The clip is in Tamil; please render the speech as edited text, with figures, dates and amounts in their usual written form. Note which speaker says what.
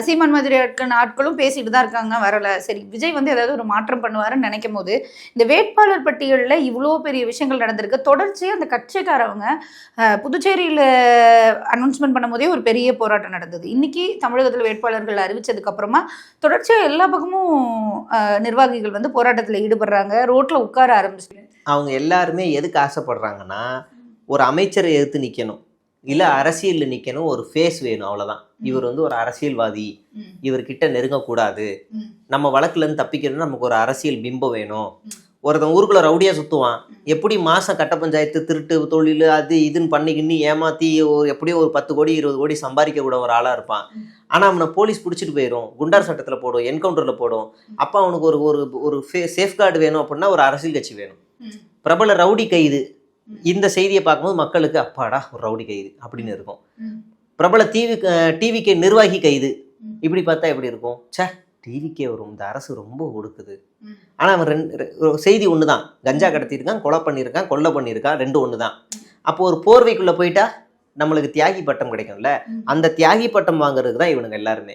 Speaker 1: சீமான் மாதிரி ஆட்களும் பேசிட்டு தான் இருக்காங்க, வரல. சரி, விஜய் வந்து ஏதாவது ஒரு மாற்றம் பண்ணுவாருன்னு நினைக்கும் போது இந்த வேட்பாளர் பட்டியலில் இவ்வளோ பெரிய விஷயங்கள் நடந்திருக்கு. தொடர்ச்சியாக அந்த கட்சிக்காரவங்க புதுச்சேரியில் அனௌன்ஸ்மெண்ட் பண்ணும் போதே ஒரு பெரிய போராட்டம் நடந்தது. இன்னைக்கு தமிழகத்தில் வேட்பாளர்கள் அறிவிச்சதுக்கு அப்புறமா தொடர்ச்சியாக எல்லா பக்கமும் நிர்வாகிகள் வந்து போராட்டத்தில் ஈடுபடுறாங்க, ரோட்ல உட்கார ஆரம்பிச்சு.
Speaker 2: அவங்க எல்லாருமே எதுக்கு ஆசைப்படுறாங்கன்னா, ஒரு அமைச்சரை எதிர்த்து நிற்கணும், இல்லை அரசியலில் நிற்கணும், ஒரு ஃபேஸ் வேணும், அவ்வளோதான். இவர் வந்து ஒரு அரசியல்வாதி, இவர்கிட்ட நெருங்கக்கூடாது, நம்ம வழக்குலேருந்து தப்பிக்கணும்னு நமக்கு ஒரு அரசியல் பிம்பம் வேணும். ஒருத்தன் ஊருக்குள்ள ரவுடியாக சுற்றுவான், எப்படி மாதம் கட்ட பஞ்சாயத்து திருட்டு தொழில் அது இதுன்னு பண்ணிக்கின்னு ஏமாற்றி எப்படியோ ஒரு 10 கோடி 20 கோடி சம்பாதிக்க கூட ஒரு ஆளாக இருப்பான். ஆனால் அவனை போலீஸ் பிடிச்சிட்டு போயிடும், குண்டார் சட்டத்தில் போடும், என்கவுண்டரில் போடும். அப்போ அவனுக்கு ஒரு ஒரு ஒரு சேஃப்கார்டு வேணும் அப்படின்னா ஒரு அரசியல் கட்சி வேணும். பிரபல ரவுடி கைது, இந்த செய்தியை பார்க்கும்போது மக்களுக்கு அப்பாடா ஒரு ரவுடி கைது அப்படின்னு இருக்கும். பிரபல டிவிகே நிர்வாகி கைது, இப்படி பார்த்தா எப்படி இருக்கும்? சே, டிவிக்கே வரும், இந்த அரசு ரொம்ப ஒடுக்குது. ஆனால் அவன் செய்தி ஒன்று தான், கஞ்சா கடத்தியிருக்கான், கொலை பண்ணியிருக்கான், கொள்ளை பண்ணியிருக்கான், 2 ஒன்று தான். அப்போ ஒரு போர்வைக்குள்ளே போயிட்டா நம்மளுக்கு தியாகி பட்டம் கிடைக்கும்ல, அந்த தியாகி பட்டம் வாங்குறதுக்கு தான் இவனுங்க எல்லாருமே.